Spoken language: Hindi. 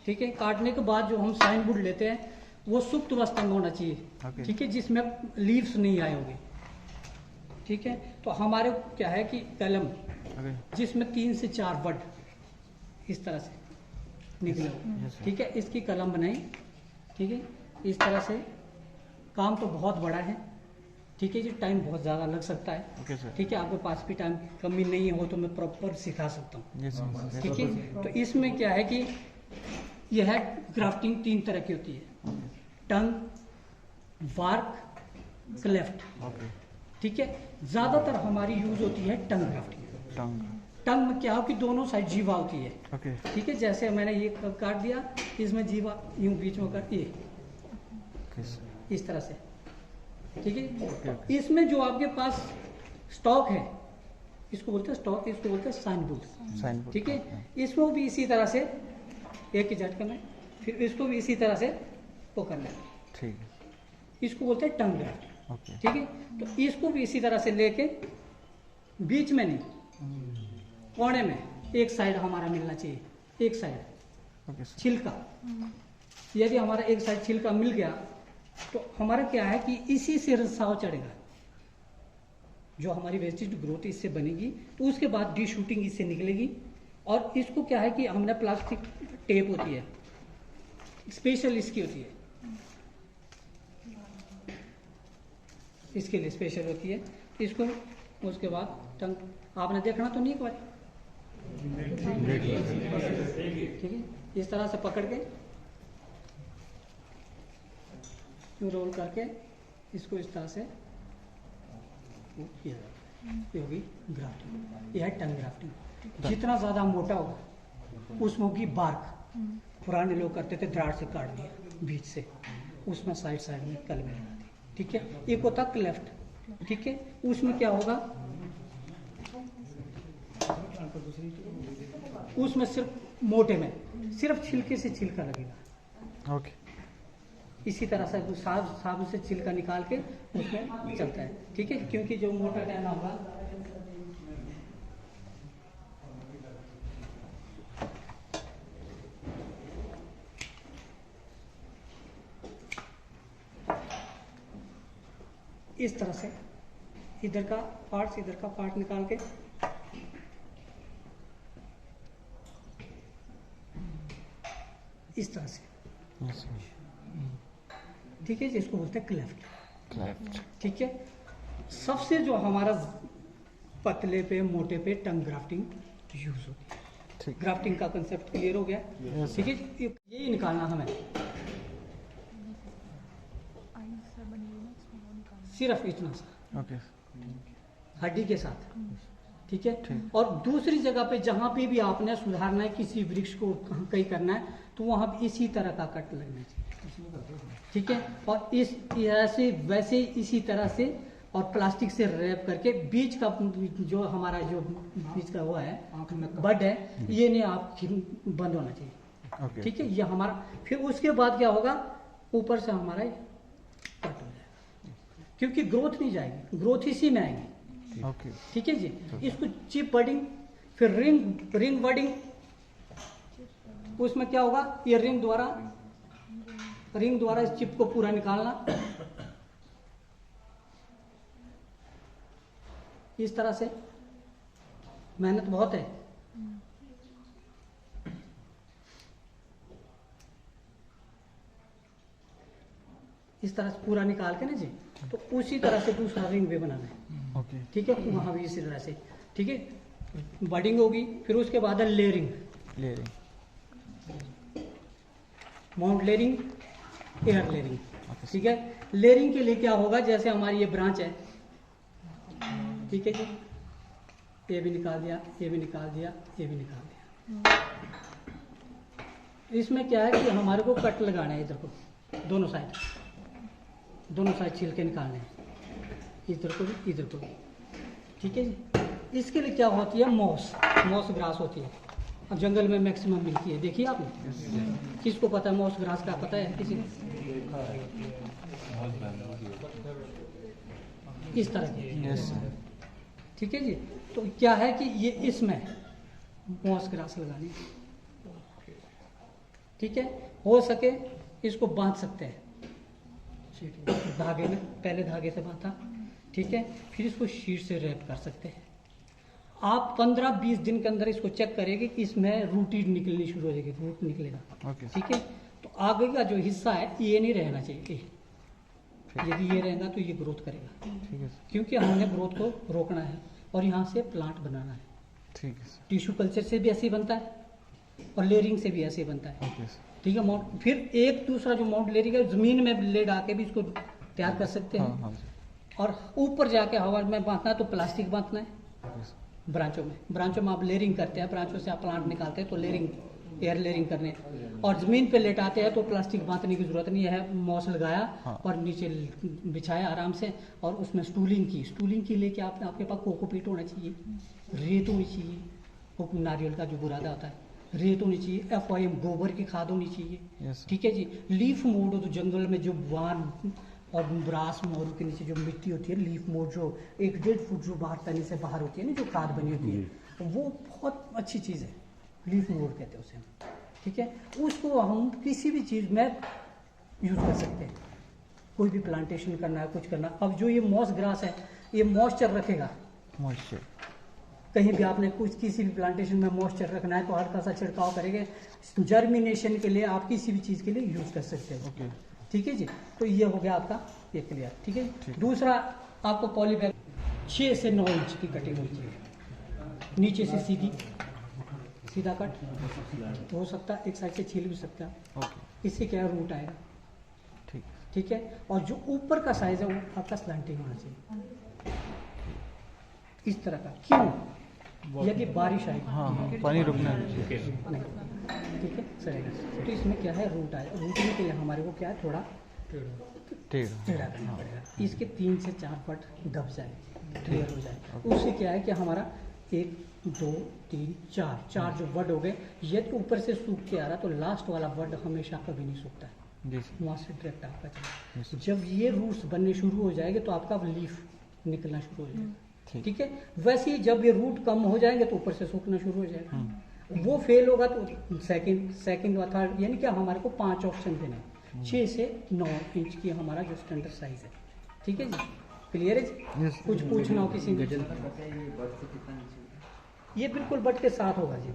ठीक है। काटने के बाद जो हम साइन वुड लेते हैं वो सुप्त अवस्था में होना चाहिए, ठीक है, जिसमें लीव्स नहीं आए होंगे, ठीक है। तो हमारे क्या है कि कलम जिसमें 3 से 4 बड इस तरह से निकले हो, ठीक है, इसकी कलम बनाई, ठीक है। इस तरह से काम तो बहुत बड़ा है, ठीक है जी, टाइम बहुत ज़्यादा लग सकता है, ठीक है। आपके पास भी टाइम कमी नहीं हो तो मैं प्रॉपर सिखा सकता हूँ, ठीक है। तो इसमें क्या है कि यह ग्राफ्टिंग 3 तरह की होती है, टंग, वार्क, क्लेफ्ट, ठीक है। ज़्यादातर हमारी यूज होती है टंग ग्राफ्टिंग। टंग में क्या हो कि दोनों साइड जीवा होती है, ठीक है। जैसे मैंने ये काट दिया, इसमें जीवा यूं बीच में काट, ये इस तरह से, ठीक है। इसमें जो आपके पास स्टॉक है, इसको बोलते हैं स्टॉक, इसको बोलते हैं साइन वुड, ठीक है। इसको भी इसी तरह से एक ही झटके में, फिर इसको भी इसी तरह से पकड़ना है, ठीक है। इसको बोलते हैं टंग ग्राफ्ट, ठीक है। तो इसको भी इसी तरह से लेके बीच में नहीं, कोने में एक साइड हमारा मिलना चाहिए, एक साइड छिलका। यदि हमारा एक साइड छिलका मिल गया तो हमारा क्या है कि इसी से रसाव चढ़ेगा, जो हमारी वेजिटेटिव ग्रोथ इससे बनेगी, तो उसके बाद डी शूटिंग इससे निकलेगी। और इसको क्या है कि हमने प्लास्टिक टेप होती है, स्पेशल इसकी होती है, इसके लिए स्पेशल होती है। इसको उसके बाद टंग आपने देखना तो नहीं एक बार, ठीक है। इस तरह से पकड़ के रोल करके इसको इस तरह से किया जाता है, ये होगी ग्राफ्टिंग, यह है टंग ग्राफ्टिंग। जितना ज़्यादा मोटा होगा उसमें होगी बार्क, पुराने लोग करते थे दरार से काट दिया बीच से, उसमें साइड साइड में कलमें लगा दी, ठीक है। एक होता क्लेफ्ट, ठीक है, उसमें क्या होगा, उसमें सिर्फ मोटे में सिर्फ छिलके से छिलका लगेगा, ओके। इसी तरह से साबुन से छिलका निकाल के उसमें चलता है, ठीक है, क्योंकि जो मोटा कहना होगा इस तरह से इधर का पार्ट निकाल के इस तरह से, ठीक है, जिसको बोलते हैं क्लेफ्ट, ठीक है। सबसे जो हमारा पतले पे मोटे पे टंग ग्राफ्टिंग यूज होती है। ग्राफ्टिंग का कंसेप्ट क्लियर हो गया, ठीक है। यही निकालना हमें, सिर्फ इतना सा, हड्डी के साथ, ठीक है। और दूसरी जगह पे जहां पे भी आपने सुधारना है, किसी वृक्ष को कहीं करना है, तो वहां भी इसी तरह का कट लगना चाहिए, ठीक है। और इस ऐसे वैसे इसी तरह से और प्लास्टिक से रैप करके बीच का जो हमारा जो बीच का हुआ है बड है, ये नहीं आप बंद होना चाहिए, ठीक है। ये हमारा, फिर उसके बाद क्या होगा, ऊपर से हमारा कट हो जाएगा, क्योंकि ग्रोथ नहीं जाएगी, ग्रोथ इसी में आएगी, ठीक है जी। इसको चिप बडिंग, फिर रिंग बडिंग, उसमें क्या होगा, ये रिंग द्वारा इस चिप को पूरा निकालना, इस तरह से। मेहनत बहुत है, इस तरह से पूरा निकाल के ना जी, तो उसी तरह से दूसरा रिंग भी बनाना है, ठीक है। वहां भी इसी तरह से, ठीक है। बडिंग होगी, फिर उसके बाद है layering, mount layering, air layering, ठीक है। लेयरिंग के लिए क्या होगा, जैसे हमारी ये ब्रांच है, ठीक है जी, ये भी निकाल दिया, ये भी निकाल दिया, ये भी निकाल दिया। इसमें क्या है कि हमारे को कट लगाना है, इधर को दोनों साइड छिलके निकालने हैं, इधर को भी, इधर को भी, ठीक है जी। इसके लिए क्या होती है, मॉस ग्रास होती है, अब जंगल में मैक्सिमम मिलती है, देखिए आपने, किसको पता है मॉस ग्रास का, पता है किसी को? इस तरह की, ठीक है जी। तो क्या है कि ये इसमें मॉस ग्रास लगानी है, ठीक है, हो सके इसको बांध सकते हैं धागे में, पहले धागे से बांधा, ठीक है, फिर इसको शीट से रैप कर सकते हैं। आप 15-20 दिन के अंदर इसको चेक करेंगे कि इसमें रूटी निकलनी शुरू हो जाएगी, रूट निकलेगा, ठीक है। तो आगे का जो हिस्सा है ये नहीं रहना चाहिए, यदि ये रहेगा तो ये ग्रोथ करेगा, ठीक है, क्योंकि हमने ग्रोथ को रोकना है और यहाँ से प्लांट बनाना है, ठीक है। टिश्यू कल्चर से भी ऐसे ही बनता है और लेयरिंग से भी ऐसे ही बनता है, ठीक है। माउंट फिर एक दूसरा जो माउंट लेयरिंग है जमीन में ले डाके भी इसको तैयार कर सकते हैं। हाँ। और ऊपर जाके हवा में बांधना है तो प्लास्टिक बांधना है ब्रांचों में आप लेयरिंग करते हैं, ब्रांचों से आप प्लांट निकालते हैं तो लेयरिंग, एयर लेयरिंग करने, और जमीन पे लेटाते हैं तो प्लास्टिक बांधने की जरूरत नहीं है, मॉस लगाया और नीचे बिछाया आराम से और उसमें स्टूलिंग की लेके आपके पास कोकोपीट होना चाहिए, रेत होनी चाहिए, वो नारियल का जो बुरादा होता है, रेत होनी चाहिए, FIM गोबर की खाद होनी चाहिए, ठीक है जी। लीफ मोड हो तो जंगल में जो वान और ब्रास मोरू के नीचे जो मिट्टी होती है, लीफ मोड जो 1-1.5 फुट जो बाहर तनी से बाहर होती है ना, जो खाद बनी होती है, वो बहुत अच्छी चीज़ है, लीफ मोड कहते हैं उसे, ठीक है। उसको हम किसी भी चीज़ में यूज़ कर सकते हैं, कोई भी प्लांटेशन करना है, कुछ करना। अब जो ये मॉस ग्रास है ये मॉइस्चर रखेगा, मॉइस्चर कहीं भी आपने कुछ किसी भी प्लांटेशन में मॉइस्चर रखना है तो हल्का सा छिड़काव करेंगे, जर्मिनेशन के लिए आप किसी भी चीज़ के लिए यूज़ कर सकते हैं, ठीक है जी। तो ये हो गया आपका ये क्लियर, ठीक है। दूसरा आपको पॉलीबैग 6 से 9 इंच की कटिंग होनी चाहिए, नीचे से सीधा कट हो सकता है, एक साइड से छील भी सकता है, इससे क्या रूट आएगा, ठीक है। और जो ऊपर का साइज है वो आपका स्लैंटिंग होना चाहिए, इस तरह का। क्यों? यदि बारिश आएगी, पानी रुकना नहीं, ठीक है, चलेगा। तो इसमें क्या है, रूट आएगा, रूटने के लिए हमारे को क्या है, थोड़ा टेढ़ा करना पड़ेगा, इसके 3 से 4 फट दब जाए, क्लियर हो जाए। उससे क्या है कि हमारा 1, 2, 3, 4 जो वर्ड हो गए, यदि ऊपर से सूख के आ रहा तो लास्ट वाला वर्ड हमेशा कभी नहीं सूखता है, वहाँ से डायरेक्ट आपका चला। जब ये रूट्स बनने शुरू हो जाएंगे तो आपका लीफ निकलना शुरू हो जाएगा, ठीक है। वैसे ही जब ये रूट कम हो जाएंगे तो ऊपर से सूखना शुरू हो जाएगा। वो फेल होगा तो सेकंड और थर्ड, यानी कि हमारे को 5 ऑप्शन देने हैं, 6 से 9 इंच की हमारा जो स्टैंडर्ड साइज है, ठीक है जी, क्लियर है जी। कुछ पूछना हो किसी ने? ये बिल्कुल बट के साथ होगा जी।